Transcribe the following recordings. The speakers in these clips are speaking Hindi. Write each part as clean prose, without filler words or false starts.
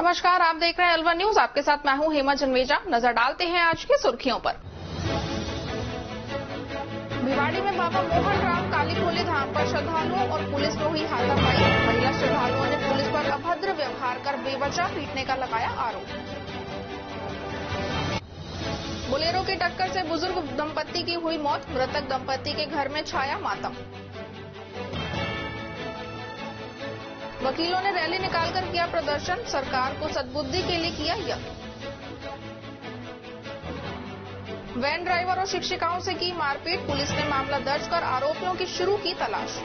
नमस्कार, आप देख रहे हैं अलवर न्यूज। आपके साथ मैं हूं हेमा जन्मेजा। नजर डालते हैं आज की सुर्खियों पर। भिवाड़ी में बाबा मोहन राम कालीखोली धाम पर श्रद्धालुओं और पुलिस में हुई हाथापाई। महिला श्रद्धालुओं ने पुलिस पर अभद्र व्यवहार कर बेवजह पीटने का लगाया आरोप। बोलेरो की टक्कर से बुजुर्ग दंपत्ति की हुई मौत। मृतक दंपत्ति के घर में छाया मातम। वकीलों ने रैली निकालकर किया प्रदर्शन। सरकार को सद्बुद्धि के लिए किया यज्ञ। वैन ड्राइवर और शिक्षिकाओं से की मारपीट। पुलिस ने मामला दर्ज कर आरोपियों की शुरू की तलाश।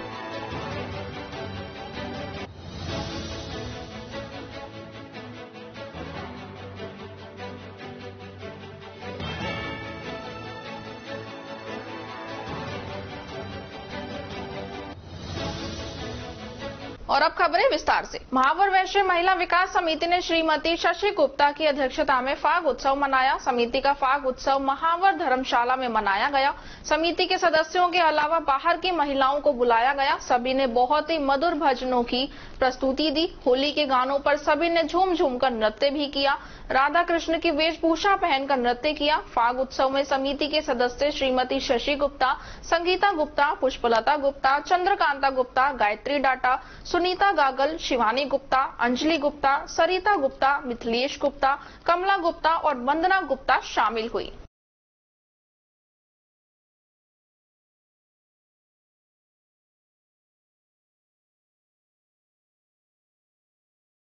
और अब खबरें विस्तार से। महावर वैश्य महिला विकास समिति ने श्रीमती शशि गुप्ता की अध्यक्षता में फाग उत्सव मनाया। समिति का फाग उत्सव महावर धर्मशाला में मनाया गया। समिति के सदस्यों के अलावा बाहर की महिलाओं को बुलाया गया। सभी ने बहुत ही मधुर भजनों की प्रस्तुति दी। होली के गानों पर सभी ने झूम झूम कर नृत्य भी किया। राधा कृष्ण की वेशभूषा पहनकर नृत्य किया। फाग उत्सव में समिति के सदस्य श्रीमती शशि गुप्ता, संगीता गुप्ता, पुष्पलता गुप्ता, चंद्रकांता गुप्ता, गायत्री डाटा, सुनीता गागल, शिवानी गुप्ता, अंजलि गुप्ता, सरिता गुप्ता, मिथिलेश गुप्ता, कमला गुप्ता और वंदना गुप्ता शामिल हुई।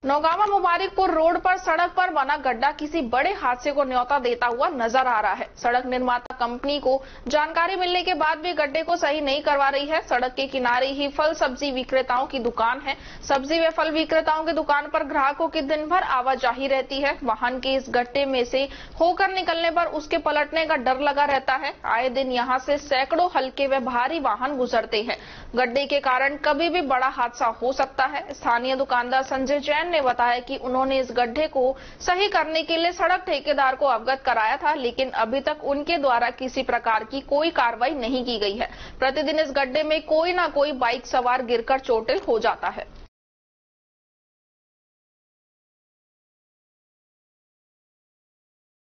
नौगावा मुबारकपुर रोड पर सड़क पर बना गड्ढा किसी बड़े हादसे को न्योता देता हुआ नजर आ रहा है। सड़क निर्माता कंपनी को जानकारी मिलने के बाद भी गड्ढे को सही नहीं करवा रही है। सड़क के किनारे ही फल सब्जी विक्रेताओं की दुकान है। सब्जी व फल विक्रेताओं की दुकान पर ग्राहकों की दिन भर आवाजाही रहती है। वाहन के इस गड्ढे में से होकर निकलने पर उसके पलटने का डर लगा रहता है। आए दिन यहाँ से सैकड़ों हल्के व भारी वाहन गुजरते हैं। गड्ढे के कारण कभी भी बड़ा हादसा हो सकता है। स्थानीय दुकानदार संजय जैन ने बताया कि उन्होंने इस गड्ढे को सही करने के लिए सड़क ठेकेदार को अवगत कराया था, लेकिन अभी तक उनके द्वारा किसी प्रकार की कोई कार्रवाई नहीं की गई है। प्रतिदिन इस गड्ढे में कोई ना कोई बाइक सवार गिरकर चोटिल हो जाता है।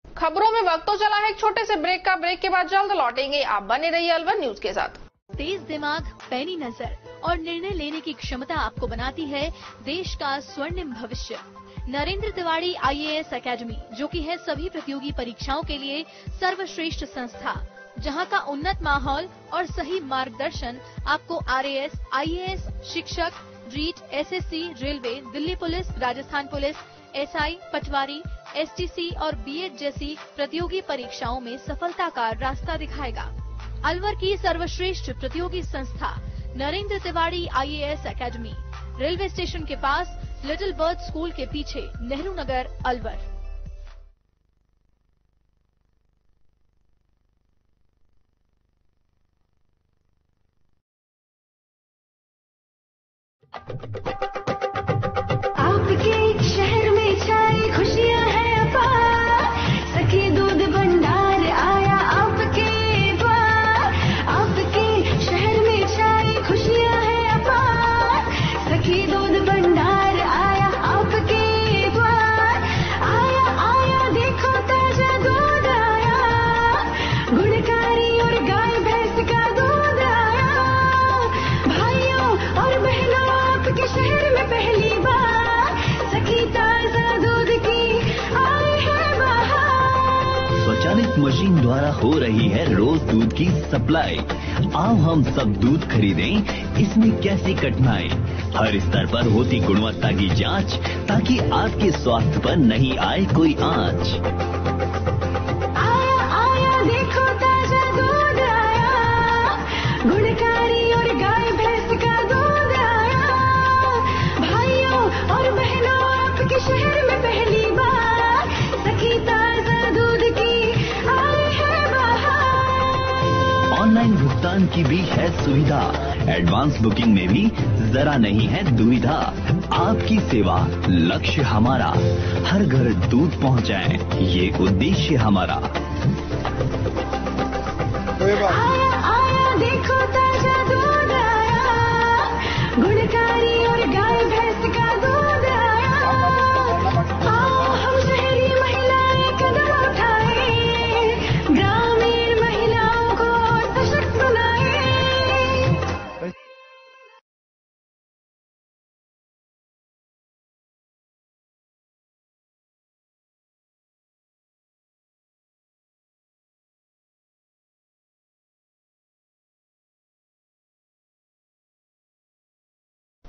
खबरों में वक्त तो चला है एक छोटे से ब्रेक का। ब्रेक के बाद जल्द लौटेंगे। आप बने रहिए अलवर न्यूज के साथ। तेज दिमाग, पैनी नजर और निर्णय लेने की क्षमता आपको बनाती है देश का स्वर्णिम भविष्य। नरेंद्र तिवारी IAS एकेडमी, जो कि है सभी प्रतियोगी परीक्षाओं के लिए सर्वश्रेष्ठ संस्था, जहां का उन्नत माहौल और सही मार्गदर्शन आपको RAS, IAS, शिक्षक, REET, SSC, railway, Delhi police, Rajasthan police, SI, Patwari, STC और B.Ed जैसी प्रतियोगी परीक्षाओं में सफलता का रास्ता दिखाएगा। अलवर की सर्वश्रेष्ठ प्रतियोगी संस्था Narendra Tiwari IAS academy, railway station के पास, लिटिल बर्ड स्कूल के पीछे, नेहरू नगर, अलवर। आपके शहर में छाई खुशियां हैं अपार, सखी दूध भंडार आया आपके द्वार। आपके शहर में छाई खुशियां हैं अपार, सखी दूध भंडार आया आपके द्वार। आया आया देखो ताजा दूध आया, गुणकारी और गाय भैंस का दूध आया। भाइयों और बहनों आपके शहर में पहली बार सखी ताजा दूध की आई है बहार। स्वचालित मशीन द्वारा हो रही है रोज दूध की सप्लाई। आओ हम सब दूध खरीदें, इसमें कैसी कठिनाई। हर स्तर पर होती गुणवत्ता की जांच, ताकि आपके स्वास्थ्य पर नहीं आए कोई आंच। आया आया देखो ताजा दूध आया, गुणकारी और गाय भैंस का दूध आया। भाइयों और बहनों आपके शहर में पहली बार सखी ताजा दूध की आई है बहार। ऑनलाइन भुगतान की भी है सुविधा। एडवांस बुकिंग में भी जरा नहीं है दुविधा। आपकी सेवा लक्ष्य हमारा, हर घर दूध पहुंचाएं, ये उद्देश्य हमारा। आया आया देखो ताजा दूध आया, गुणकारी और गाय भैंस का दूध आया।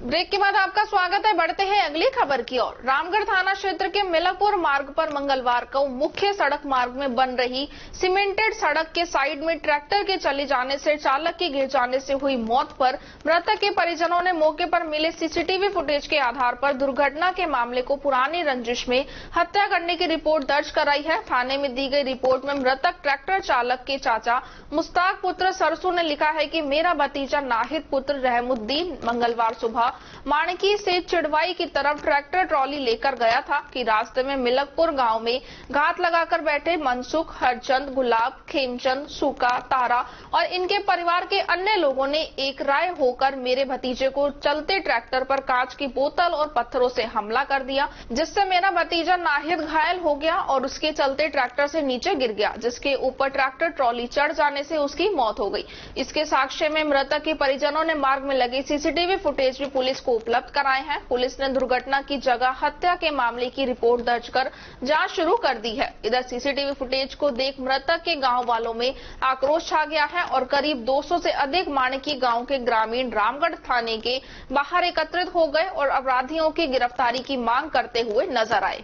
ब्रेक के बाद आपका स्वागत है। बढ़ते हैं अगली खबर की ओर। रामगढ़ थाना क्षेत्र के मिलापुर मार्ग पर मंगलवार को मुख्य सड़क मार्ग में बन रही सीमेंटेड सड़क के साइड में ट्रैक्टर के चले जाने से चालक की गिर जाने से हुई मौत पर मृतक के परिजनों ने मौके पर मिले सीसीटीवी फुटेज के आधार पर दुर्घटना के मामले को पुरानी रंजिश में हत्या करने की रिपोर्ट दर्ज कराई है। थाने में दी गई रिपोर्ट में मृतक ट्रैक्टर चालक के चाचा मुश्ताक पुत्र सरसू ने लिखा है कि मेरा भतीजा नाहिद पुत्र रहमुद्दीन मंगलवार सुबह माणकी से चिड़वाई की तरफ ट्रैक्टर ट्रॉली लेकर गया था कि रास्ते में मिलकपुर गांव में घात लगाकर बैठे मनसुख, हरचंद, गुलाब, खेमचंद, सूका, तारा और इनके परिवार के अन्य लोगों ने एक राय होकर मेरे भतीजे को चलते ट्रैक्टर पर कांच की बोतल और पत्थरों से हमला कर दिया, जिससे मेरा भतीजा नाहिद घायल हो गया और उसके चलते ट्रैक्टर से नीचे गिर गया, जिसके ऊपर ट्रैक्टर ट्रॉली चढ़ जाने से उसकी मौत हो गई। इसके साक्ष्य में मृतक के परिजनों ने मार्ग में लगे सीसीटीवी फुटेज भी पुलिस को उपलब्ध कराए हैं। पुलिस ने दुर्घटना की जगह हत्या के मामले की रिपोर्ट दर्ज कर जांच शुरू कर दी है। इधर सीसीटीवी फुटेज को देख मृतक के गांव वालों में आक्रोश छा गया है और करीब 200 से अधिक माणकी गांव के ग्रामीण रामगढ़ थाने के बाहर एकत्रित हो गए और अपराधियों की गिरफ्तारी की मांग करते हुए नजर आए।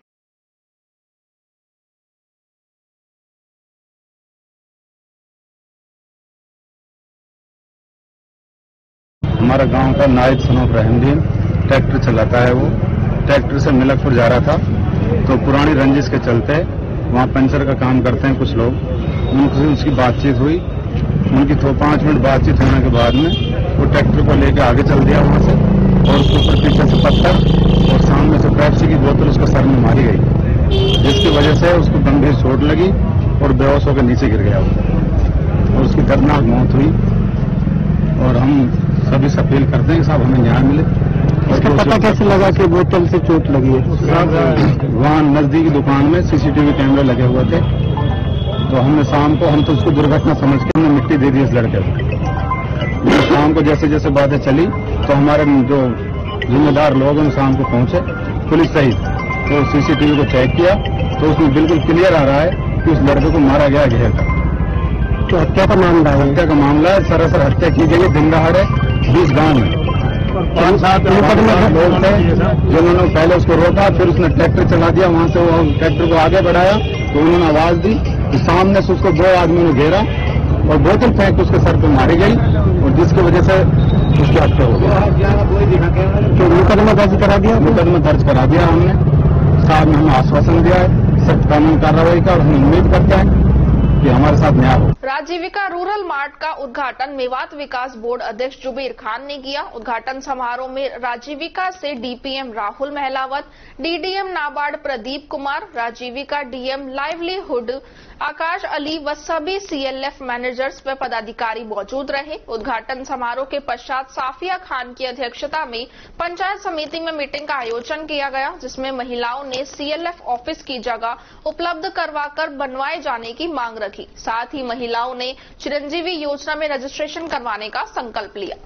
हमारा गांव का नाहिद सनोफ रहमुद्दीन ट्रैक्टर चलाता है। वो ट्रैक्टर से मिलकपुर जा रहा था तो पुरानी रंजिश के चलते वहां पंचर का काम करते हैं कुछ लोग, उनसे उसकी बातचीत हुई। उनकी 5 मिनट बातचीत होने के बाद में वो ट्रैक्टर को लेकर आगे चल दिया वहां से और उसके ऊपर पीछे से पत्थर और सामने से पेप्सी की बोतल उसके सर में मारी गई, जिसकी वजह से उसको गंभीर चोट लगी और बेहोश होकर नीचे गिर गया वो और उसकी दर्दनाक मौत हुई। और हम सभी से अपील करते हैं कि साहब हमें न्याय मिले। इसका पता कैसे लगा कि बोतल से चोट लगी है? वहाँ नजदीकी दुकान में सीसीटीवी कैमरे लगे हुए थे, तो हमने शाम को हम तो उसको दुर्घटना समझ के हमने मिट्टी दे दी इस लड़के को। शाम को जैसे जैसे बातें चली तो हमारे जो जिम्मेदार लोग हैं शाम को पहुंचे पुलिस सहित, तो सीसीटीवी को चेक किया तो उसमें बिल्कुल क्लियर आ रहा है कि उस लड़के को मारा गया घेर कर। तो हत्या का मामला है? हत्या का मामला है। सरासर हत्या की गई है दिन दहाड़े 20 गांव में। 5-7 लोग थे जिन्होंने पहले उसको रोका, फिर उसने ट्रैक्टर चला दिया, वहां से वो ट्रैक्टर को आगे बढ़ाया तो उन्होंने आवाज दी कि सामने से उसको 2 आदमियों ने घेरा और बोतल फेंक उसके सर पर मारी गई और जिसकी वजह से उसकी हत्या हो गई। तो मुकदमा दर्ज करा दिया? मुकदमा दर्ज करा दिया हमने। साहब ने हमें आश्वासन दिया है सख्त कानून कार्रवाई का और हम उम्मीद करते हैं कि हमारे साथ न्याय हो। राजीविका रूरल मार्ट का उद्घाटन मेवात विकास बोर्ड अध्यक्ष जुबेर खान ने किया। उद्घाटन समारोह में राजीविका से DPM Rahul Mahlawat, DDM NABARD Pradeep Kumar, Rajeevika DM livelihood Akash Ali व सभी सीएलएफ मैनेजर्स व पदाधिकारी मौजूद रहे। उद्घाटन समारोह के पश्चात साफिया खान की अध्यक्षता में पंचायत समिति में मीटिंग का आयोजन किया गया, जिसमें महिलाओं ने सीएलएफ ऑफिस की जगह उपलब्ध करवाकर बनवाए जाने की मांग रखी। साथ ही महिलाओं ने चिरंजीवी योजना में रजिस्ट्रेशन करवाने का संकल्प लिया।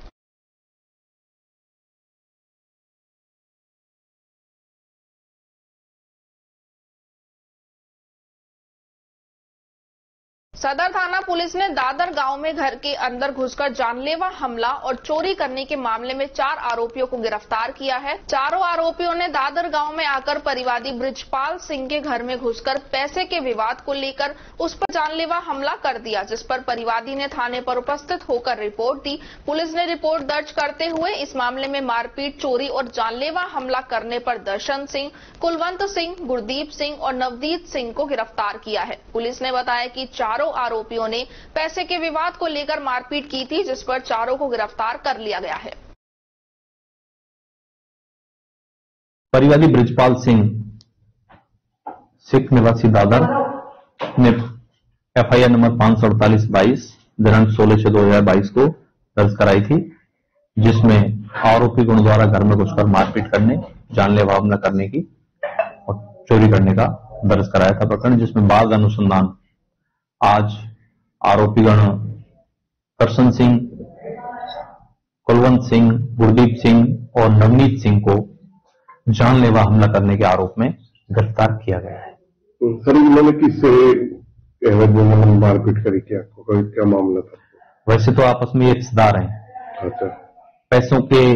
सदर थाना पुलिस ने दादर गांव में घर के अंदर घुसकर जानलेवा हमला और चोरी करने के मामले में 4 आरोपियों को गिरफ्तार किया है। चारों आरोपियों ने दादर गांव में आकर परिवादी बृजपाल सिंह के घर में घुसकर पैसे के विवाद को लेकर उस पर जानलेवा हमला कर दिया, जिस पर परिवादी ने थाने पर उपस्थित होकर रिपोर्ट दी। पुलिस ने रिपोर्ट दर्ज करते हुए इस मामले में मारपीट, चोरी और जानलेवा हमला करने पर दर्शन सिंह, कुलवंत सिंह, गुरदीप सिंह और नवदीप सिंह को गिरफ्तार किया है। पुलिस ने बताया कि चारों आरोपियों ने पैसे के विवाद को लेकर मारपीट की थी, जिस पर चारों को गिरफ्तार कर लिया गया है। परिवादी बृजपाल सिंह सिख निवासी दादर ने एफआईआर नंबर 548/22 दिनांक 16/6/2022 को दर्ज कराई थी, जिसमें आरोपी गुण द्वारा घर में घुसकर मारपीट करने, जानलेवा हमला करने की और चोरी करने का दर्ज कराया था प्रकरण, जिसमें बाद अनुसंधान आज आरोपीगण दर्शन सिंह, कुलवंत सिंह, गुरदीप सिंह और नवनीत सिंह को जानलेवा हमला करने के आरोप में गिरफ्तार किया गया है। सर इन्होंने किससे मारपीट करी, क्या मामला था? वैसे तो आपस में ये रिश्तेदार हैं। अच्छा। पैसों के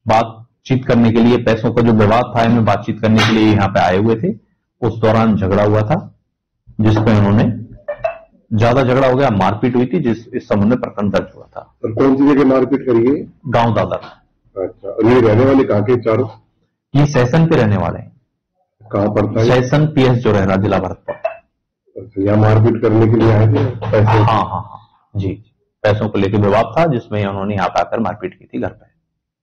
बात बातचीत करने के लिए, पैसों का जो विवाद था इनमें बातचीत करने के लिए यहाँ पे आए हुए थे। उस दौरान झगड़ा हुआ था, जिसमें उन्होंने ज्यादा झगड़ा हो गया, मारपीट हुई थी, इस संबंध में प्रकरण दर्ज हुआ था। और कौन सी जगह मारपीट करी है? गांव दादर। अच्छा, और ये रहने वाले कहाँ के चारों? ये सेशन पे रहने वाले हैं। कहाँ पड़ता है? सेशन PS जो रहना, जिला भरतपुर। अच्छा, यहाँ मारपीट करने के लिए आए थे पैसे? हाँ जी, पैसों को लेकर विवाद था, जिसमें उन्होंने यहाँ पे आकर मारपीट की थी घर पे।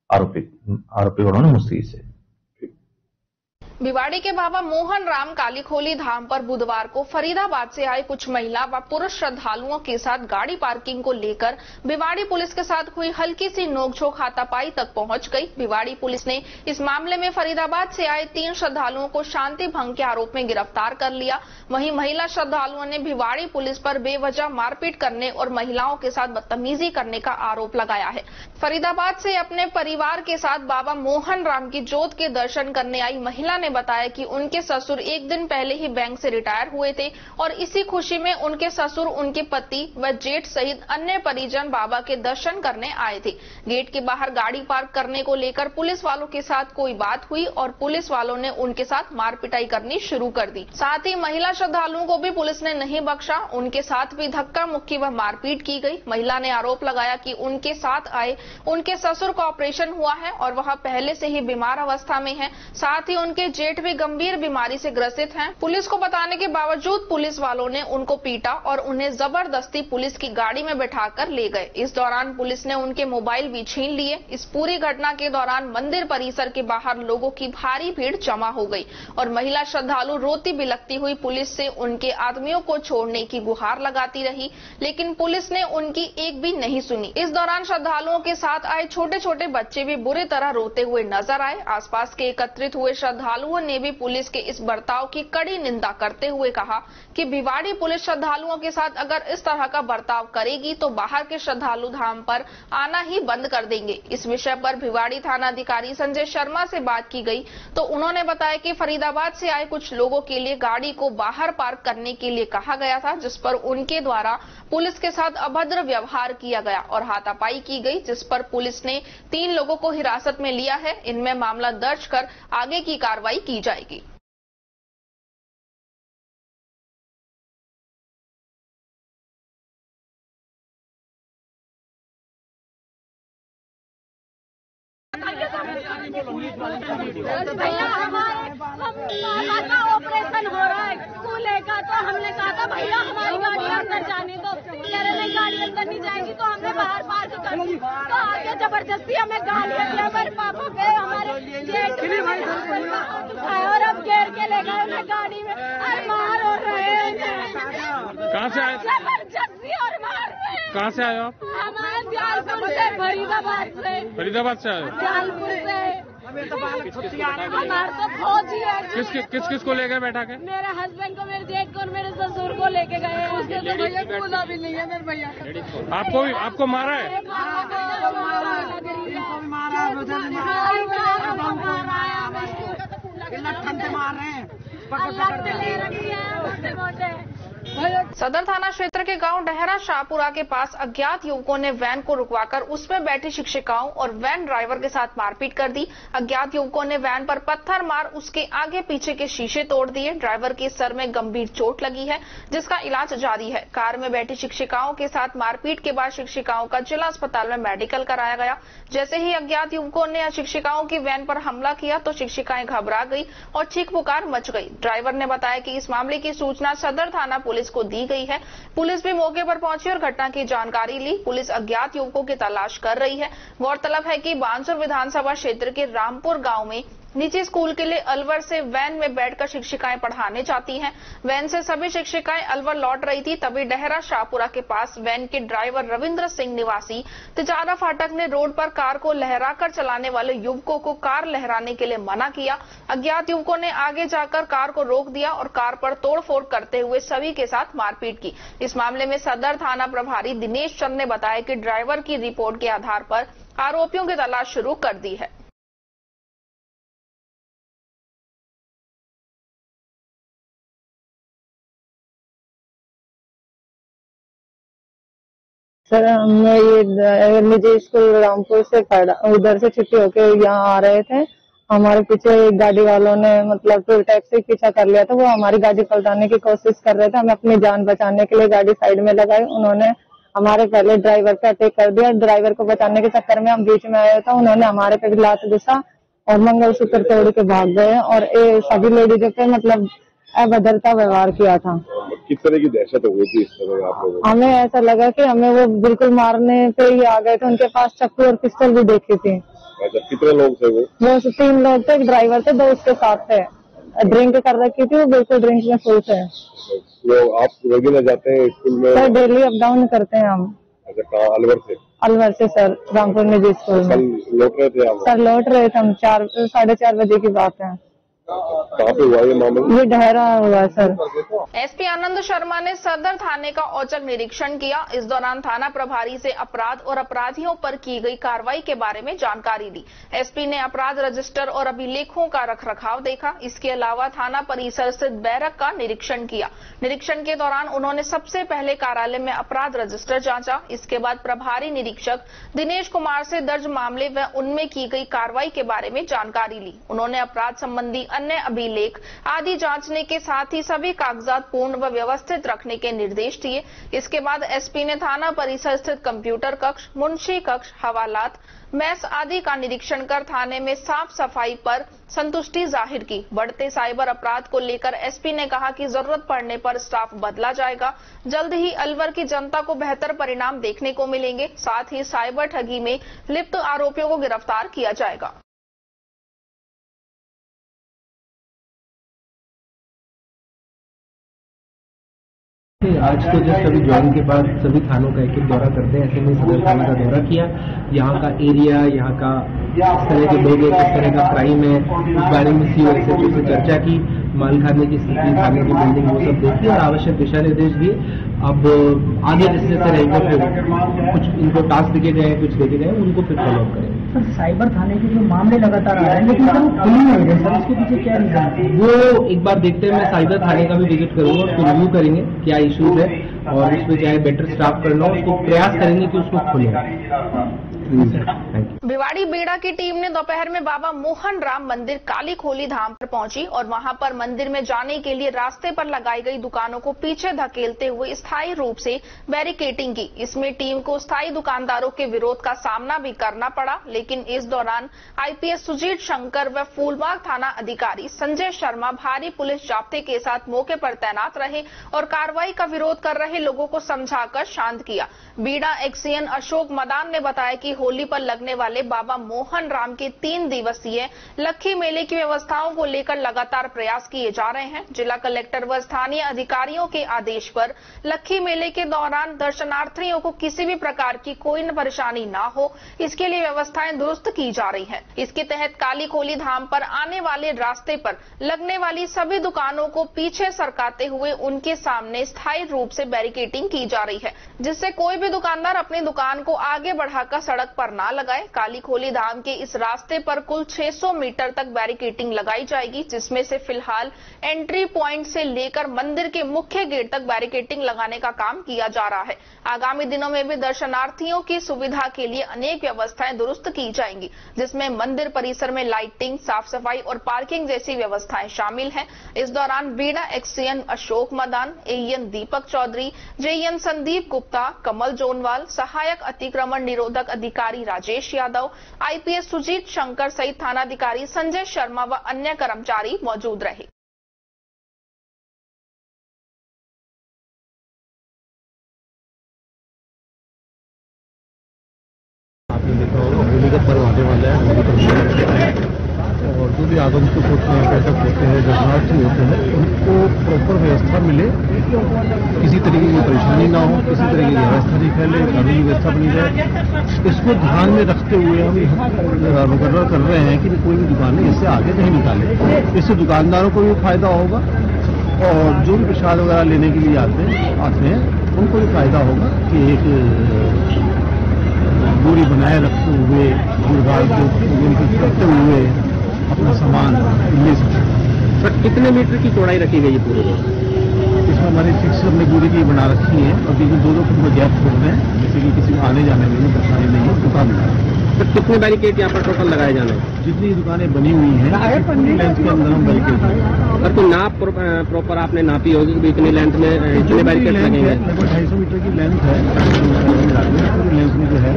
आरोपी उन्होंने मुस्तैदी से। भिवाड़ी के बाबा मोहन राम कालीखोली धाम पर बुधवार को फरीदाबाद से आए कुछ महिला व पुरुष श्रद्धालुओं के साथ गाड़ी पार्किंग को लेकर भिवाड़ी पुलिस के साथ हुई हल्की सी नोकझोंक हाथापाई तक पहुंच गई। भिवाड़ी पुलिस ने इस मामले में फरीदाबाद से आए 3 श्रद्धालुओं को शांति भंग के आरोप में गिरफ्तार कर लिया। वहीं महिला श्रद्धालुओं ने भिवाड़ी पुलिस पर बेवजह मारपीट करने और महिलाओं के साथ बदतमीजी करने का आरोप लगाया है। फरीदाबाद से अपने परिवार के साथ बाबा मोहन राम की जोत के दर्शन करने आई महिला ने बताया कि उनके ससुर एक दिन पहले ही बैंक से रिटायर हुए थे और इसी खुशी में उनके ससुर, उनके पति व जेठ सहित अन्य परिजन बाबा के दर्शन करने आए थे। गेट के बाहर गाड़ी पार्क करने को लेकर पुलिस वालों के साथ कोई बात हुई और पुलिस वालों ने उनके साथ मारपिटाई करनी शुरू कर दी। साथ ही महिला श्रद्धालुओं को भी पुलिस ने नहीं बख्शा, उनके साथ भी धक्का मुक्की व मारपीट की गई। महिला ने आरोप लगाया कि उनके साथ आए उनके ससुर का ऑपरेशन हुआ है और वह पहले से ही बीमार अवस्था में है, साथ ही उनके जेठ भी गंभीर बीमारी से ग्रसित हैं। पुलिस को बताने के बावजूद पुलिस वालों ने उनको पीटा और उन्हें जबरदस्ती पुलिस की गाड़ी में बैठाकर ले गए। इस दौरान पुलिस ने उनके मोबाइल भी छीन लिए। इस पूरी घटना के दौरान मंदिर परिसर के बाहर लोगों की भारी भीड़ जमा हो गई और महिला श्रद्धालु रोती बिलखती हुई पुलिस से उनके आदमियों को छोड़ने की गुहार लगाती रही, लेकिन पुलिस ने उनकी एक भी नहीं सुनी। इस दौरान श्रद्धालुओं के साथ आए छोटे छोटे बच्चे भी बुरी तरह रोते हुए नजर आए। आसपास के एकत्रित हुए श्रद्धालुओं ने भी पुलिस के इस बर्ताव की कड़ी निंदा करते हुए कहा कि भिवाड़ी पुलिस श्रद्धालुओं के साथ अगर इस तरह का बर्ताव करेगी तो बाहर के श्रद्धालु धाम पर आना ही बंद कर देंगे। इस विषय पर भिवाड़ी थाना अधिकारी संजय शर्मा से बात की गई तो उन्होंने बताया कि फरीदाबाद से आए कुछ लोगों के लिए गाड़ी को बाहर पार्क करने के लिए कहा गया था, जिस पर उनके द्वारा पुलिस के साथ अभद्र व्यवहार किया गया और हाथापाई की गई, जिस पर पुलिस ने 3 लोगों को हिरासत में लिया है। इनमें मामला दर्ज कर आगे की कार्रवाई की जाएगी। भैया हमारे का ऑपरेशन हो रहा है कूल्हे का, तो हमने कहा था भैया हमारी गाड़ी अंदर जाने दो। कह रहे नहीं गाड़ी अंदर नहीं जाएगी, तो हमने बाहर पार्क कर दी। तो आगे जबरदस्ती हमें गालियां दी, हमारे पापा पे हमारे जेठ उठाए और अब घेर के ले गए हमें गाड़ी में और मार हो रहे हैं। कहाँ से आए? जबरदस्ती और मार रहे हैं। कहाँ से आए आप? हमारे जालपुर से, फरीदाबाद से। फरीदाबाद से आए? जालपुर से। हमारे तो फौजी है। किस को ले गए बैठा के? मेरे हस्बैंड को, मेरे जेठ को और मेरे ससुर को लेके गए। उसके तो भैया बोला भी नहीं है मेरे भैया। आपको मारा है? मार रहे हैं, मोटे सदर थाना क्षेत्र के गांव डहरा शाहपुरा के पास अज्ञात युवकों ने वैन को रुकवाकर उसमें बैठी शिक्षिकाओं और वैन ड्राइवर के साथ मारपीट कर दी। अज्ञात युवकों ने वैन पर पत्थर मार उसके आगे पीछे के शीशे तोड़ दिए। ड्राइवर के सर में गंभीर चोट लगी है, जिसका इलाज जारी है। कार में बैठी शिक्षिकाओं के साथ मारपीट के बाद शिक्षिकाओं का जिला अस्पताल में मेडिकल कराया गया। जैसे ही अज्ञात युवकों ने शिक्षिकाओं की वैन पर हमला किया तो शिक्षिकाएं घबरा गई और चीख पुकार मच गई। ड्राइवर ने बताया कि इस मामले की सूचना सदर थाना पुलिस को दी गई है। पुलिस भी मौके पर पहुंची और घटना की जानकारी ली। पुलिस अज्ञात युवकों की तलाश कर रही है। गौरतलब है कि बांसुर विधानसभा क्षेत्र के रामपुर गांव में निजी स्कूल के लिए अलवर से वैन में बैठकर शिक्षिकाएं पढ़ाने जाती हैं। वैन से सभी शिक्षिकाएं अलवर लौट रही थी, तभी डहरा शाहपुरा के पास वैन के ड्राइवर रविंद्र सिंह निवासी तिजारा फाटक ने रोड पर कार को लहराकर चलाने वाले युवकों को कार लहराने के लिए मना किया। अज्ञात युवकों ने आगे जाकर कार को रोक दिया और कार पर तोड़फोड़ करते हुए सभी के साथ मारपीट की। इस मामले में सदर थाना प्रभारी दिनेश चंद ने बताया कि ड्राइवर की रिपोर्ट के आधार पर आरोपियों की तलाश शुरू कर दी है। सर हम ये निजी स्कूल रामपुर से उधर से छुट्टी होके यहाँ आ रहे थे। हमारे पीछे गाड़ी वालों ने मतलब टोल टैक्स से पीछा कर लिया था। वो हमारी गाड़ी पलटाने की कोशिश कर रहे थे। हमें अपनी जान बचाने के लिए गाड़ी साइड में लगाई। उन्होंने हमारे पहले ड्राइवर पे अटैक कर दिया। ड्राइवर को बचाने के चक्कर में हम बीच में आए थे। उन्होंने हमारे पे लात घुसा और मंगलसूत्र तोड़ के भाग गए और सभी लेडीजों पे मतलब अभद्रता व्यवहार किया था। किस तरह की दहशत हुई थी इस समय आप लोगों को? हमें ऐसा लगा कि हमें वो बिल्कुल मारने पे ही आ गए थे। उनके पास चाकू और पिस्तौल भी देखी थी। अच्छा, कितने लोग थे वो? 3 लोग थे। एक ड्राइवर थे, 2 उसके साथ थे। ड्रिंक कर रखी थी, वो बिल्कुल ड्रिंक में फुल थे। तो आप रेगुलर जाते हैं स्कूल में? सर डेली अप डाउन करते हैं हम। अच्छा, कहाँ? अलवर से? अलवर से सर, रामपुर निजी स्कूल में। कल लौट रहे थे आप? सर लौट रहे थे हम 4-4:30 बजे की बात है। कहाँ पे हुआ ये मामला? ये डहरा हुआ सर। एसपी आनंद शर्मा ने सदर थाने का औचक निरीक्षण किया। इस दौरान थाना प्रभारी से अपराध और अपराधियों पर की गई कार्रवाई के बारे में जानकारी दी। एसपी ने अपराध रजिस्टर और अभिलेखों का रखरखाव देखा। इसके अलावा थाना परिसर स्थित बैरक का निरीक्षण किया। निरीक्षण के दौरान उन्होंने सबसे पहले कार्यालय में अपराध रजिस्टर जांचा। इसके बाद प्रभारी निरीक्षक दिनेश कुमार से दर्ज मामले व उनमें की गई कार्रवाई के बारे में जानकारी ली। उन्होंने अपराध संबंधी अन्य अभिलेख आदि जांचने के साथ ही सभी कागजात पूर्ण व व्यवस्थित रखने के निर्देश दिए। इसके बाद एसपी ने थाना परिसर स्थित कंप्यूटर कक्ष, मुंशी कक्ष, हवालात, मैस आदि का निरीक्षण कर थाने में साफ सफाई पर संतुष्टि जाहिर की। बढ़ते साइबर अपराध को लेकर एसपी ने कहा कि जरूरत पड़ने पर स्टाफ बदला जाएगा। जल्द ही अलवर की जनता को बेहतर परिणाम देखने को मिलेंगे। साथ ही साइबर ठगी में लिप्त आरोपियों को गिरफ्तार किया जाएगा। आज तो जस्ट अभी ज्वाइन के बाद सभी थानों का एक दौरा करते हैं। ऐसे में सदर थाने का दौरा किया। यहाँ का एरिया, यहाँ का किस तरह के लोग हैं, किस तरह का क्राइम है, उस बारे में सीओ एसएचओ से चर्चा की। मालखाने की स्थिति, थाने की बिल्डिंग, वो सब देखी और आवश्यक दिशा निर्देश दिए। अब आगे जैसे जैसे रहेंगे फिर कुछ इनको टास्क दिए गए हैं, कुछ देखे गए उनको फिर फॉलो अप करेंगे। सर साइबर थाने के जो मामले लगातार आ रहे हैं लेकिन सर खुली नहीं रहे सर, इसके पीछे क्या रीजन है? वो एक बार देखते हैं। मैं साइबर थाने का भी विजिट करूंगा, उसको रिव्यू करेंगे क्या इश्यूज है और उसमें चाहे बेटर स्टाफ करना हो, उसको प्रयास करेंगे कि उसको खोलें। भिवाड़ी बेड़ा की टीम ने दोपहर में बाबा मोहन राम मंदिर काली खोली धाम पर पहुंची और वहां पर मंदिर में जाने के लिए रास्ते पर लगाई गई दुकानों को पीछे धकेलते हुए स्थायी रूप से बैरिकेडिंग की। इसमें टीम को स्थायी दुकानदारों के विरोध का सामना भी करना पड़ा, लेकिन इस दौरान आईपीएस सुजीत शंकर व फूलबाग थाना अधिकारी संजय शर्मा भारी पुलिस जाब्ते के साथ मौके पर तैनात रहे और कार्रवाई का विरोध कर रहे लोगों को समझाकर शांत किया। बीड़ा एक्सीएन अशोक मदान ने बताया कि होली पर लगने वाले बाबा मोहन राम के 3 दिवसीय लक्खी मेले की व्यवस्थाओं को लेकर लगातार प्रयास किए जा रहे हैं। जिला कलेक्टर व स्थानीय अधिकारियों के आदेश पर लक्खी मेले के दौरान दर्शनार्थियों को किसी भी प्रकार की कोई परेशानी न हो, इसके लिए व्यवस्थाएं दुरुस्त की जा रही हैं। इसके तहत काली खोली धाम पर आने वाले रास्ते पर लगने वाली सभी दुकानों को पीछे सरकाते हुए उनके सामने स्थायी रूप से बैरिकेडिंग की जा रही है, जिससे कोई भी दुकानदार अपनी दुकान को आगे बढ़ाकर सड़क पर न लगाए। काली खोली धाम के इस रास्ते पर कुल 600 मीटर तक बैरिकेडिंग लगाई जाएगी, जिसमें से फिलहाल एंट्री पॉइंट से लेकर मंदिर के मुख्य गेट तक बैरिकेडिंग लगाने का काम किया जा रहा है। आगामी दिनों में भी दर्शनार्थियों की सुविधा के लिए अनेक व्यवस्थाएं दुरुस्त की जाएंगी, जिसमें मंदिर परिसर में लाइटिंग, साफ सफाई और पार्किंग जैसी व्यवस्थाएं शामिल हैं। इस दौरान बीड़ा XEN Ashok Madan, AEN Deepak Chaudhary, JEN Sandeep Gupta, Kamal Jonwal, सहायक अतिक्रमण निरोधक अधिकारी राजेश यादव, आईपीएस सुजीत शंकर सहित थानाधिकारी संजय शर्मा व अन्य कर्मचारी मौजूद रहे। आपने देखा होगा होली का पर्व आने वाला है। होली का और जो भी आगंतुक होते हैं, पर्यटक होते हैं, दर्शनार्थी होते हैं, उनको प्रॉपर व्यवस्था मिले, किसी तरीके की परेशानी ना हो, किसी तरह की व्यवस्था नहीं फैले, कानूनी व्यवस्था बनी जाए। इसको ध्यान में रखते हुए हम मुकर्रर कर रहे हैं कि कोई भी दुकानें इससे आगे नहीं निकाले। इससे दुकानदारों को भी फायदा होगा और जो भी प्रसाद वगैरह लेने के लिए आते हैं उनको भी फायदा होगा कि एक दूरी बनाए रखते हुए, भीड़भाड़ को करते हुए अपना सामान ले सकते हैं। सर कितने मीटर की चौड़ाई रखी गई है पूरे? इसमें हमारी फिक्स हमने दूरी की बना रखी है और बीच में 2-2 फुट में गैप छोड़ रहे हैं, जैसे कि किसी को आने जाने में भी परेशानी नहीं है। दुकान मिला तो कितने बैरिकेड यहाँ पर टोटल लगाए जाने हैं? जितनी दुकानें बनी हुई हैं पूरी लेंथ के अंदर हम बैरिकेड। सर कोई नाप प्रॉपर आपने नापी होगी कि इतनी लेंथ में इतने बैरिकेड लगेंगे? लगभग 250 मीटर की लेंथ है, पूरी लेंथ में जो है।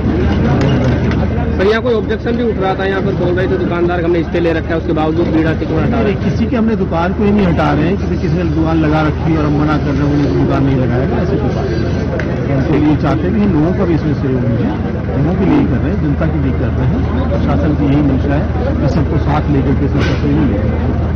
सर यहाँ कोई ऑब्जेक्शन भी उठ रहा था, यहाँ पर बोल रहे थे दुकानदार हमने स्टे ले रखा है, उसके बावजूद भीड़ क्यों हटा रहे हैं? किसी की हमने दुकान को ही नहीं हटा रहे हैं, किसी ने दुकान लगा रखी और हम मना कर रहे हैं उनको दुकान नहीं लगाएगा, ऐसे कोई बात नहीं। तो ये चाहते हैं कि लोगों का भी इसमें सहयोग मिले, लोगों के लिए कर रहे हैं, जनता के लिए कर रहे हैं। प्रशासन की यही मंशा है कि सबको साथ लेकर के सब तस्वीरें लेकर।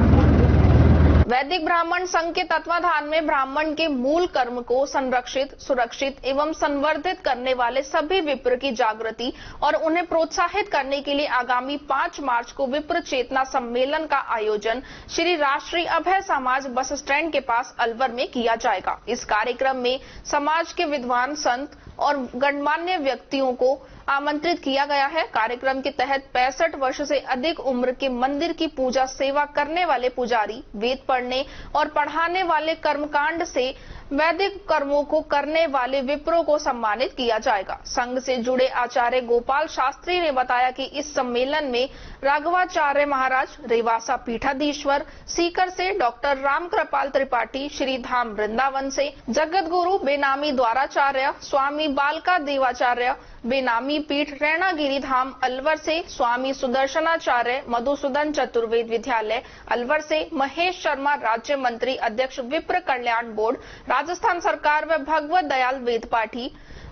वैदिक ब्राह्मण संघ के तत्वाधान में ब्राह्मण के मूल कर्म को संरक्षित, सुरक्षित एवं संवर्धित करने वाले सभी विप्र की जागृति और उन्हें प्रोत्साहित करने के लिए आगामी 5 मार्च को विप्र चेतना सम्मेलन का आयोजन श्री राष्ट्रीय अभय समाज बस स्टैंड के पास अलवर में किया जाएगा। इस कार्यक्रम में समाज के विद्वान, संत और गणमान्य व्यक्तियों को आमंत्रित किया गया है। कार्यक्रम के तहत 65 वर्ष से अधिक उम्र के मंदिर की पूजा सेवा करने वाले पुजारी, वेद पढ़ने और पढ़ाने वाले कर्मकांड से वैदिक कर्मों को करने वाले विप्रों को सम्मानित किया जाएगा। संघ से जुड़े आचार्य गोपाल शास्त्री ने बताया कि इस सम्मेलन में राघवाचार्य महाराज, रेवासा पीठाधीश्वर, सीकर से डॉक्टर रामकृपाल त्रिपाठी, श्री धाम वृंदावन से जगत गुरु बेनामी द्वाराचार्य, स्वामी बालका देवाचार्य, बेनामी पीठ रैणागिरी धाम अलवर से स्वामी सुदर्शनाचार्य, मधुसूदन चतुर्वेद विद्यालय अलवर से महेश शर्मा, राज्य मंत्री अध्यक्ष विप्र कल्याण बोर्ड राजस्थान सरकार व भगवत दयाल वेदपाठी,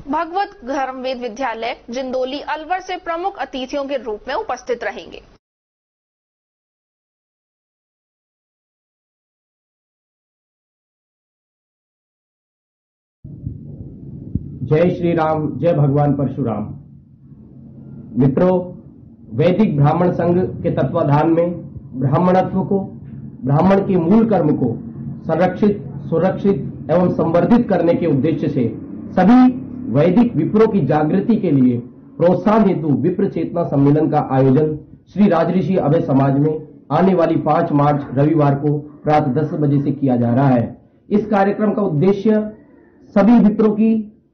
भगवत धर्म वेद विद्यालय जिंदोली अलवर से प्रमुख अतिथियों के रूप में उपस्थित रहेंगे। जय श्री राम, जय भगवान परशुराम। मित्रों, वैदिक ब्राह्मण संघ के तत्वाधान में ब्राह्मणत्व को, ब्राह्मण के मूल कर्म को संरक्षित, सुरक्षित एवं संवर्धित करने के उद्देश्य से सभी वैदिक विप्रों की जागृति के लिए प्रोत्साहन हेतु विप्र चेतना सम्मेलन का आयोजन श्री राजऋषि अभय समाज में आने वाली 5 मार्च रविवार को प्रातः 10 बजे से किया जा रहा है। इस कार्यक्रम का उद्देश्य सभी विप्रों की,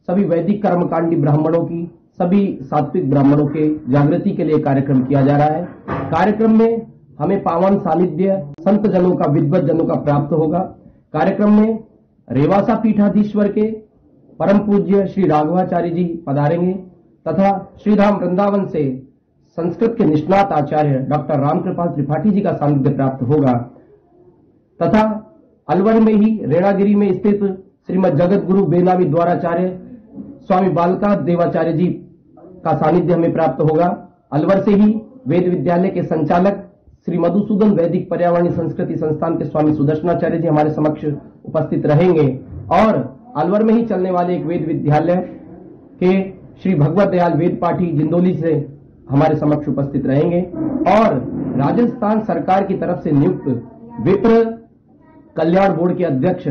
सभी वैदिक कर्मकांडी ब्राह्मणों की, सभी सात्विक ब्राह्मणों के जागृति के लिए कार्यक्रम किया जा रहा है। कार्यक्रम में हमें पावन सानिध्य संत जनों का, विद्वत जनों का प्राप्त होगा। कार्यक्रम में रेवासा पीठाधीश्वर के परम पूज्य श्री राघवाचार्य जी पधारेंगे तथा श्रीधाम वृंदावन से संस्कृत के निष्णात आचार्य डॉक्टर रामकृपाल त्रिपाठी जी का सानिध्य प्राप्त होगा तथा अलवर में ही रेणागिरी में स्थित श्रीमद जगत गुरु बेनामी द्वाराचार्य स्वामी बालका देवाचार्य जी का सानिध्य हमें प्राप्त होगा। अलवर से ही वेद विद्यालय के संचालक श्री मधुसूदन वैदिक पर्यावरणीय संस्कृति संस्थान के स्वामी सुदर्शनाचार्य जी हमारे समक्ष उपस्थित रहेंगे और अलवर में ही चलने वाले एक वेद विद्यालय के श्री भगवत दयाल वेदपाठी जिंदोली से हमारे समक्ष उपस्थित रहेंगे और राजस्थान सरकार की तरफ से नियुक्त विप्र कल्याण बोर्ड के अध्यक्ष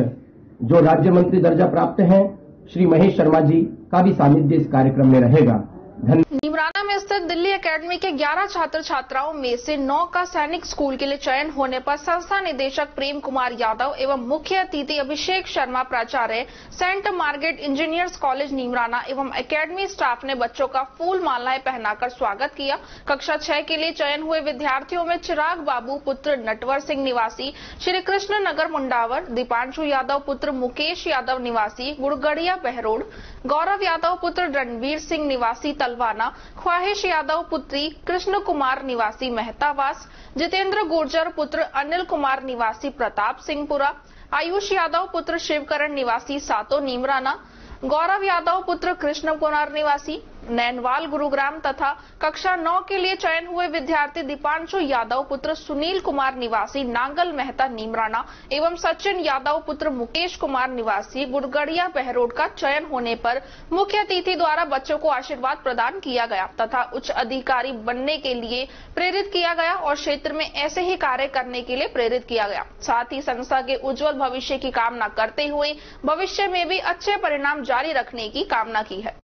जो राज्य मंत्री दर्जा प्राप्त हैं श्री महेश शर्मा जी का भी सानिध्य इस कार्यक्रम में रहेगा। नीमराना में स्थित दिल्ली एकेडमी के 11 छात्र छात्राओं में से 9 का सैनिक स्कूल के लिए चयन होने पर संस्था निदेशक प्रेम कुमार यादव एवं मुख्य अतिथि अभिषेक शर्मा, प्राचार्य Saint Margaret Engineers College Neemrana एवं एकेडमी स्टाफ ने बच्चों का फूल मालाएं पहनाकर स्वागत किया। कक्षा 6 के लिए चयन हुए विद्यार्थियों में चिराग बाबू पुत्र नटवर सिंह निवासी श्री कृष्ण नगर मुंडावर, दीपांशु यादव पुत्र मुकेश यादव निवासी गुड़गड़िया बहरोड, गौरव यादव पुत्र रणवीर सिंह निवासी तलवाना, ख्वाहिश यादव पुत्री कृष्ण कुमार निवासी मेहतावास, जितेंद्र गुर्जर पुत्र अनिल कुमार निवासी प्रताप सिंहपुरा, आयुष यादव पुत्र शिवकरण निवासी सातो नीमराना, गौरव यादव पुत्र कृष्ण कुमार निवासी नैनवाल गुरुग्राम तथा कक्षा 9 के लिए चयन हुए विद्यार्थी दीपांशु यादव पुत्र सुनील कुमार निवासी नांगल मेहता नीमराना एवं सचिन यादव पुत्र मुकेश कुमार निवासी गुड़गड़िया बहरोड का चयन होने पर मुख्य अतिथि द्वारा बच्चों को आशीर्वाद प्रदान किया गया तथा उच्च अधिकारी बनने के लिए प्रेरित किया गया और क्षेत्र में ऐसे ही कार्य करने के लिए प्रेरित किया गया। साथ ही संस्था के उज्जवल भविष्य की कामना करते हुए भविष्य में भी अच्छे परिणाम जारी रखने की कामना की है।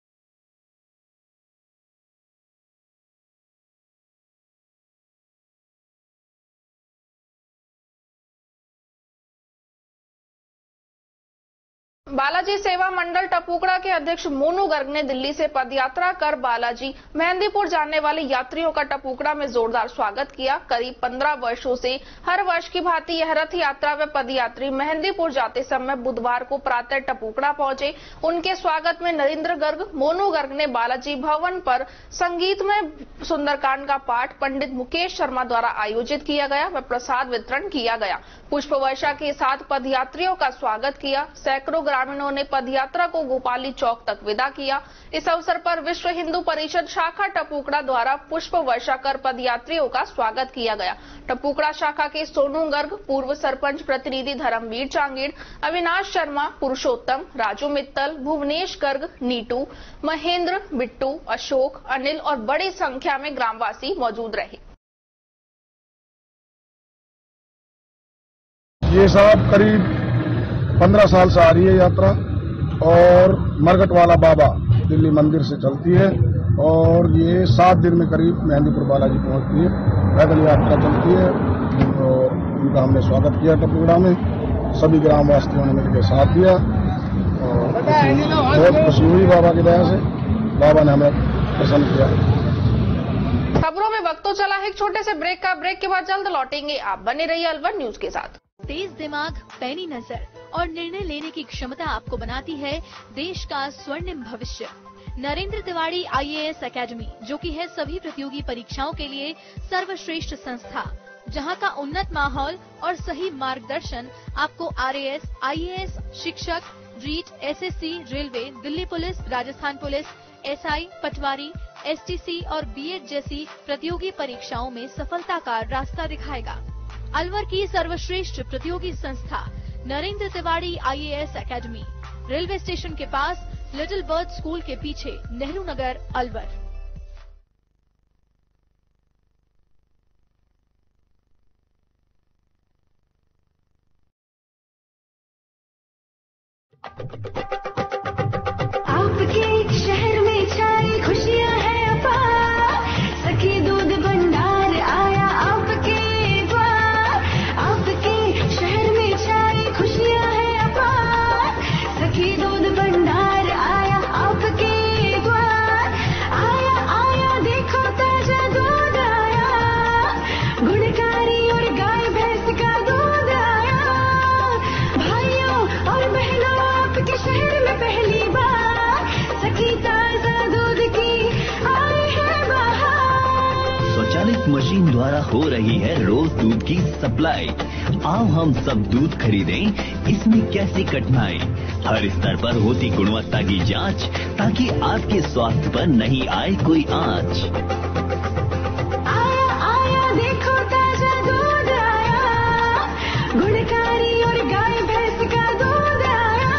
बालाजी सेवा मंडल टपुकड़ा के अध्यक्ष मोनू गर्ग ने दिल्ली से पदयात्रा कर बालाजी मेहंदीपुर जाने वाले यात्रियों का टपुकड़ा में जोरदार स्वागत किया। करीब 15 वर्षों से हर वर्ष की भांति यह रथ यात्रा व पदयात्री मेहंदीपुर जाते समय बुधवार को प्रातः टपुकड़ा पहुंचे। उनके स्वागत में नरेंद्र गर्ग, मोनू गर्ग ने बालाजी भवन पर संगीतमय सुंदरकांड का पाठ पंडित मुकेश शर्मा द्वारा आयोजित किया गया व प्रसाद वितरण किया गया। पुष्प वर्षा के साथ पदयात्रियों का स्वागत किया। सैकड़ों ग्रामीणों ने पदयात्रा को गोपाली चौक तक विदा किया। इस अवसर पर विश्व हिंदू परिषद शाखा टपुकड़ा द्वारा पुष्प वर्षा कर पदयात्रियों का स्वागत किया गया। टपुकड़ा शाखा के सोनू गर्ग, पूर्व सरपंच प्रतिनिधि धर्मवीर चांगेड़, अविनाश शर्मा, पुरुषोत्तम, राजू मित्तल, भुवनेश गर्ग, नीटू, महेंद्र, बिट्टू, अशोक, अनिल और बड़ी संख्या में ग्रामवासी मौजूद रहे। ये साहब करीब 15 साल से आ रही है यात्रा और मरघट वाला बाबा दिल्ली मंदिर से चलती है और ये 7 दिन में करीब मेहंदीपुर बालाजी पहुंचती है। पैदल यात्रा चलती है और उनका हमने स्वागत किया टपुकड़ा में। सभी ग्रामवासियों ने मिलकर साथ दिया और बहुत खुशी हुई बाबा की दया से। बाबा ने हमें प्रसन्न किया। खबरों में वक्त तो चला है एक छोटे से ब्रेक का। ब्रेक के बाद जल्द लौटेंगे। आप बने रहिए अलवर न्यूज के साथ। तेज दिमाग, पैनी नजर और निर्णय लेने की क्षमता आपको बनाती है देश का स्वर्णिम भविष्य। नरेंद्र तिवाड़ी IAS एकेडमी, जो कि है सभी प्रतियोगी परीक्षाओं के लिए सर्वश्रेष्ठ संस्था, जहां का उन्नत माहौल और सही मार्गदर्शन आपको RAS, IAS, शिक्षक, REET, SSC, railway, Delhi police, Rajasthan police, SI, Patwari, STC और B.Ed जैसी प्रतियोगी परीक्षाओं में सफलता का रास्ता दिखाएगा। अलवर की सर्वश्रेष्ठ प्रतियोगी संस्था Narendra Tiwari IAS academy, railway station के पास, लिटिल बर्ड स्कूल के पीछे, नेहरू नगर, अलवर। आपके शहर में छाई खुशियां हैं अपार, सखी दूध भंडार आया आपके द्वार। आपके शहर में छाई खुशियां हैं अपार, सखी दूध भंडार आया आपके द्वार। आया आया देखो ताजा दूध आया, गुणकारी और गाय भैंस का दूध आया। भाइयों और बहनों आपके शहर में पहली बार सखी ताजा दूध की आई है बहार। स्वचालित मशीन द्वारा हो रही है रोज दूध की सप्लाई। आओ हम सब दूध खरीदें, इसमें कैसी कठिनाई। हर स्तर पर होती गुणवत्ता की जांच, ताकि आपके स्वास्थ्य पर नहीं आए कोई आंच। आया आया देखो ताजा दूध आया, गुणकारी और गाय भैंस का दूध आया।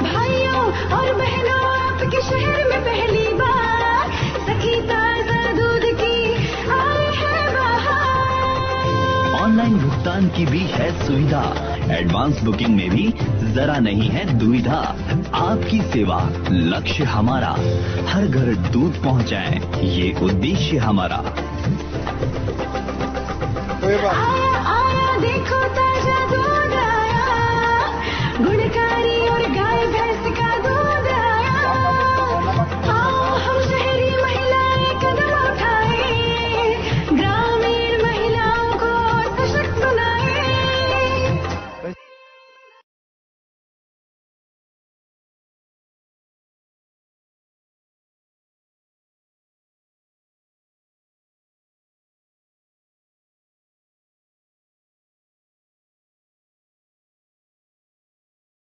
भाइयों और बहनों आपके शहर में पहली बार सखी ताजा दूध की आई है बहार। ऑनलाइन भुगतान की भी है सुविधा, एडवांस बुकिंग में भी जरा नहीं है दुविधा। आपकी सेवा लक्ष्य हमारा, हर घर दूध पहुंचाएं, ये उद्देश्य हमारा। आया आया देखो ताजा दूध आया, गुणकारी और गाय भैंस का दूध आया। आओ हम शहरी महिलाएं कदम उठाएं, ग्रामीण महिलाओं को सशक्त बनाएं।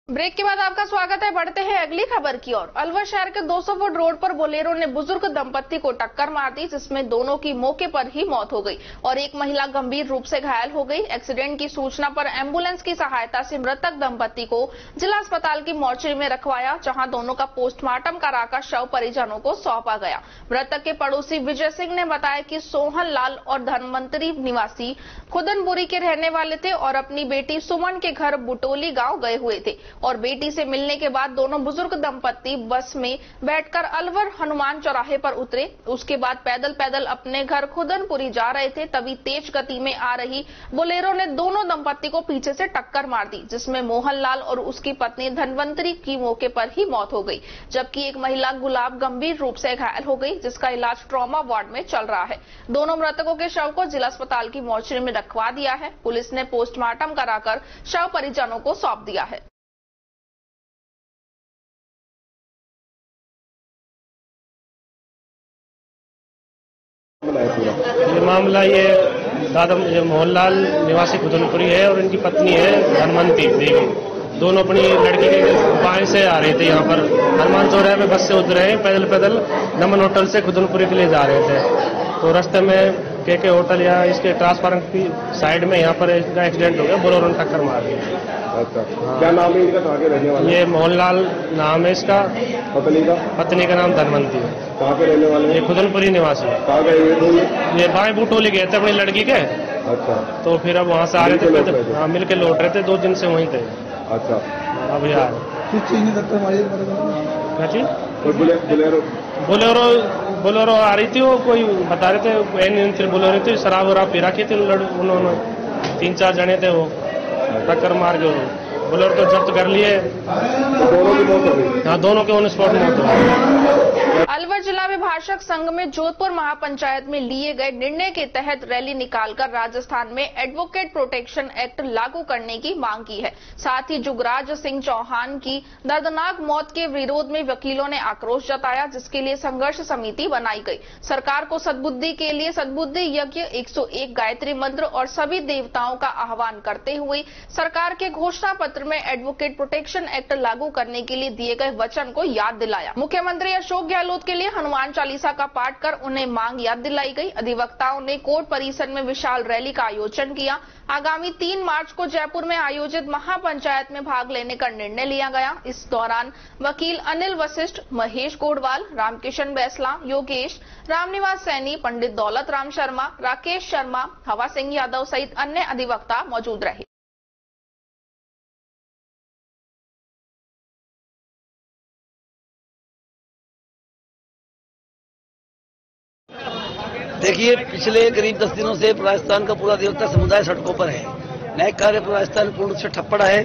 ब्रेक के बाद आपका स्वागत है। बढ़ते हैं अगली खबर की ओर। अलवर शहर के 200 फुट रोड पर बोलेरो ने बुजुर्ग दंपत्ति को टक्कर मार दी, जिसमें दोनों की मौके पर ही मौत हो गई और एक महिला गंभीर रूप से घायल हो गई। एक्सीडेंट की सूचना पर एम्बुलेंस की सहायता से मृतक दंपत्ति को जिला अस्पताल की मोर्चरी में रखवाया, जहां दोनों का पोस्टमार्टम कराकर शव परिजनों को सौंपा गया। मृतक के पड़ोसी विजय सिंह ने बताया कि सोहन लाल और धनवंतरी निवासी खुदनपुरी के रहने वाले थे और अपनी बेटी सुमन के घर बुटोली गांव गए हुए थे। और बेटी से मिलने के बाद दोनों बुजुर्ग दंपत्ति बस में बैठकर अलवर हनुमान चौराहे पर उतरे। उसके बाद पैदल पैदल अपने घर खुदनपुरी जा रहे थे, तभी तेज गति में आ रही बोलेरो ने दोनों दंपत्ति को पीछे से टक्कर मार दी, जिसमें मोहनलाल और उसकी पत्नी धनवंतरी की मौके पर ही मौत हो गई, जबकि एक महिला गुलाब गंभीर रूप से घायल हो गई, जिसका इलाज ट्रॉमा वार्ड में चल रहा है। दोनों मृतकों के शव को जिला अस्पताल की मोर्चरी में रखवा दिया है। पुलिस ने पोस्टमार्टम कराकर शव परिजनों को सौंप दिया है। ये मामला ये मोहनलाल निवासी खुदनपुरी है और इनकी पत्नी है धनवंती देवी। दोनों अपनी लड़की के बाएं से आ रहे थे, यहाँ पर हनुमान चौराहे पे बस से उतरे हैं, पैदल पैदल नमन होटल से खुदनपुरी के लिए जा रहे थे। तो रास्ते में के होटल या इसके ट्रांसफार्मर की साइड में यहाँ पर इसका एक्सीडेंट हो गया, बोलेरो ने टक्कर मार दी। अच्छा, क्या नाम है इनका, कहाँ के रहने वाले? ये मोहनलाल नाम है इसका, पत्नी का नाम धनवंती है। कहाँ के रहने वाले? ये खुदनपुरी निवासी है। कहाँ गए ये बाएं बूटोली गए थे अपनी लड़की के। अच्छा, तो फिर अब वहाँ से आ रहे थे, हाँ मिल के लौट रहे थे, 2 दिन से वहीं थे। अच्छा, अब यार कुछ चीज नहीं करते हमारे क्या चीज बोलेरो आ रही थी, वो कोई बता रहे थे बोलेरो थी, शराब वराब पी रखी थी उन्होंने, 3-4 जने थे, वो टक्कर मार के बोलेरो तो जब्त कर लिए। दोनों की मौत हो गई? हाँ, दोनों के ऑन स्पॉट मौत हो गई। अलवर जिला विभाषक संघ में जोधपुर महापंचायत में लिए गए निर्णय के तहत रैली निकालकर राजस्थान में एडवोकेट प्रोटेक्शन एक्ट लागू करने की मांग की है। साथ ही जुगराज सिंह चौहान की दर्दनाक मौत के विरोध में वकीलों ने आक्रोश जताया, जिसके लिए संघर्ष समिति बनाई गई। सरकार को सद्बुद्धि के लिए सद्बुद्धि यज्ञ, 101 गायत्री मंत्र और सभी देवताओं का आह्वान करते हुए सरकार के घोषणा पत्र में एडवोकेट प्रोटेक्शन एक्ट लागू करने के लिए दिए गए वचन को याद दिलाया। मुख्यमंत्री अशोक गहलोत के लिए हनुमान चालीसा का पाठ कर उन्हें मांग याद दिलाई गई। अधिवक्ताओं ने कोर्ट परिसर में विशाल रैली का आयोजन किया। आगामी 3 मार्च को जयपुर में आयोजित महापंचायत में भाग लेने का निर्णय लिया गया। इस दौरान वकील अनिल वशिष्ठ, महेश गोडवाल, रामकिशन बैसला, योगेश, रामनिवास सैनी, पंडित दौलत राम शर्मा, राकेश शर्मा, हवा सिंह यादव सहित अन्य अधिवक्ता मौजूद रहे। देखिए, पिछले करीब 10 दिनों से राजस्थान का पूरा अधिवक्ता समुदाय सड़कों पर है। न्यायिक कार्य राजस्थान पूर्ण रूप से ठप पड़ा है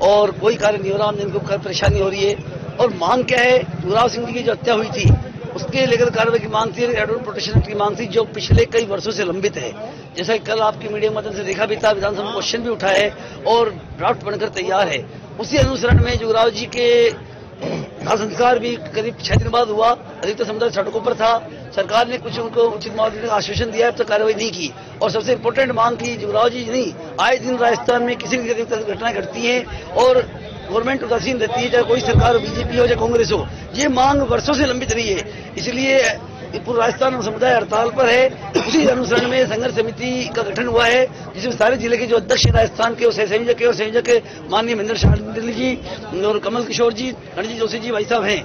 और कोई कार्य नहीं हो रहा। जिनको परेशानी हो रही है और मांग क्या है, जुगराज सिंह जी की जो हत्या हुई थी उसके लेकर कार्रवाई की मांग थी, एडवोकेट प्रोटेक्शन की मांग थी, जो पिछले कई वर्षों से लंबित है। जैसा कि कल आपकी मीडिया के माध्यम से देखा भी था, विधानसभा में क्वेश्चन भी उठा है और ड्राफ्ट बनकर तैयार है। उसी अनुसरण में जुगराज जी के संस्कार भी करीब 6 दिन बाद हुआ। अधिकतर समुदाय सड़कों पर था। सरकार ने कुछ उनको उचित मुआवजे का आश्वासन दिया, अब तक कार्रवाई नहीं की। और सबसे इम्पोर्टेंट मांग थी, जुगराज जी नहीं, आए दिन राजस्थान में किसी भी घटनाएं घटती हैं और गवर्नमेंट उदासीन रहती है, चाहे कोई सरकार हो, बीजेपी हो, चाहे कांग्रेस हो। ये मांग वर्षों से लंबित रही है, इसलिए पूरे राजस्थान में समुदाय हड़ताल पर है। उसी अनुसरण में संघर्ष समिति का गठन हुआ है, जिसमें सारे जिले के जो अध्यक्ष है राजस्थान के, संयोजक माननीय महेंद्र शांडिल जी और कमल किशोर जी, रणजीत जोशी जी भाई साहब हैं।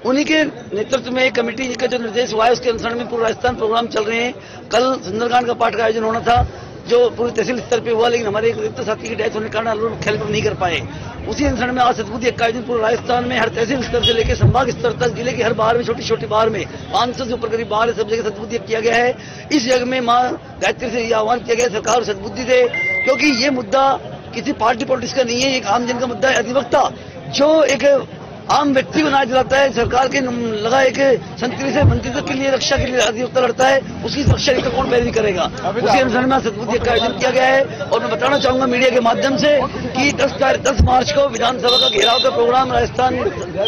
उन्हीं के नेतृत्व में एक कमेटी का जो निर्देश हुआ है, उसके अनुसरण में पूरे राजस्थान प्रोग्राम चल रहे हैं। कल सुंदरकांड का पाठ का आयोजन होना था, जो पूरी तहसील स्तर पे हुआ, लेकिन हमारे एक साथी की डेथ होने के कारण अलवर मुख्यालय पर नहीं कर पाए। उसी अनुसरण में आज सद्बुद्धि का आयोजन पूरे राजस्थान में हर तहसील स्तर से लेकर संभाग स्तर तक, जिले के हर बार में, छोटी छोटी बार में 500 से ऊपर करीब बार सब जगह सद्बुद्धि किया गया है। इस यज्ञ में मां गायत्री से यह आह्वान किया गया, सरकार सद्बुद्धि दे, क्योंकि ये मुद्दा किसी पार्टी पॉलिटिक्स का नहीं है, एक आम जन का मुद्दा है। अधिवक्ता जो एक आम व्यक्ति को न्याय दिलाता है, सरकार के लगा एक संतरी से मंत्रित्व के लिए, रक्षा के लिए अधिवक्ता लड़ता है, उसकी रक्षा की कौन पैरवी करेगा। उसी अनुसार में सद्बुद्धि का आयोजन किया गया है। और मैं बताना चाहूंगा मीडिया के माध्यम से कि 10 मार्च को विधानसभा का घेराव का प्रोग्राम राजस्थान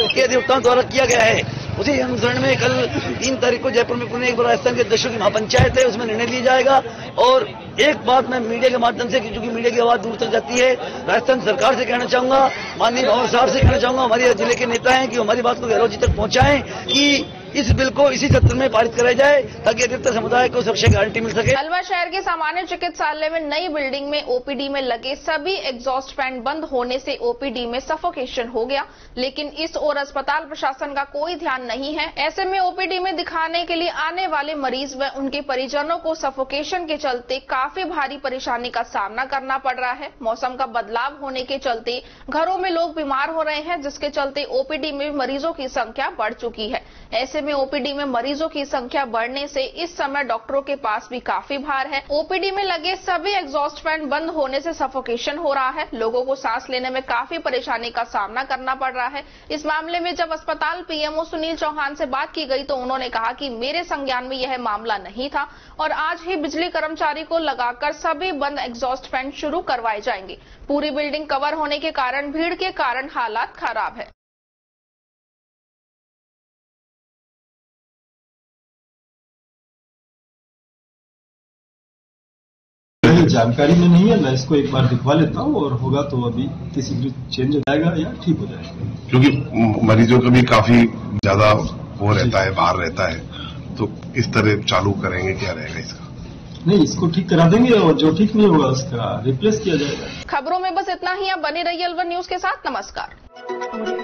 के अधिवक्ताओं द्वारा किया गया है। उसी अनुसरण में कल 3 तारीख को जयपुर में पुणे एक बार राजस्थान के अध्यक्षों की महापंचायत है, उसमें निर्णय लिया जाएगा। और एक बात मैं मीडिया के माध्यम से, क्योंकि मीडिया की आवाज दूर तक जाती है, राजस्थान सरकार से कहना चाहूंगा, माननीय भवन साहब से कहना चाहूंगा, हमारे जिले के नेता हैं कि हमारी बात को गहलोत जी तक पहुंचाएं कि इस बिल को इसी सत्र में पारित कराया जाए ताकि अधिकतर समुदाय को सुरक्षा गारंटी मिल सके। अलवर शहर के सामान्य चिकित्सालय में नई बिल्डिंग में ओपीडी में लगे सभी एग्जॉस्ट फैन बंद होने से ओपीडी में सफोकेशन हो गया, लेकिन इस ओर अस्पताल प्रशासन का कोई ध्यान नहीं है। ऐसे में ओपीडी में दिखाने के लिए आने वाले मरीज व उनके परिजनों को सफोकेशन के चलते काफी भारी परेशानी का सामना करना पड़ रहा है। मौसम का बदलाव होने के चलते घरों में लोग बीमार हो रहे हैं, जिसके चलते ओपीडी में मरीजों की संख्या बढ़ चुकी है। ऐसे में ओपीडी में मरीजों की संख्या बढ़ने से इस समय डॉक्टरों के पास भी काफी भार है। ओपीडी में लगे सभी एग्जॉस्ट फैन बंद होने से सफोकेशन हो रहा है, लोगों को सांस लेने में काफी परेशानी का सामना करना पड़ रहा है। इस मामले में जब अस्पताल पीएमओ सुनील चौहान से बात की गई तो उन्होंने कहा कि मेरे संज्ञान में यह मामला नहीं था और आज ही बिजली कर्मचारी को लगाकर सभी बंद एग्जॉस्ट फैन शुरू करवाए जाएंगे। पूरी बिल्डिंग कवर होने के कारण भीड़ के कारण हालात खराब है। जानकारी में नहीं है, मैं इसको एक बार दिखवा लेता हूँ और होगा तो अभी किसी भी चेंज हो जाएगा या ठीक हो जाएगा, क्योंकि मरीजों का भी काफी ज्यादा वो रहता है, बाहर रहता है, तो इस तरह चालू करेंगे, क्या रहेगा इसका? नहीं, इसको ठीक करा देंगे और जो ठीक नहीं होगा उसका रिप्लेस किया जाएगा। खबरों में बस इतना ही। आप बने रहिए अलवर न्यूज के साथ। नमस्कार।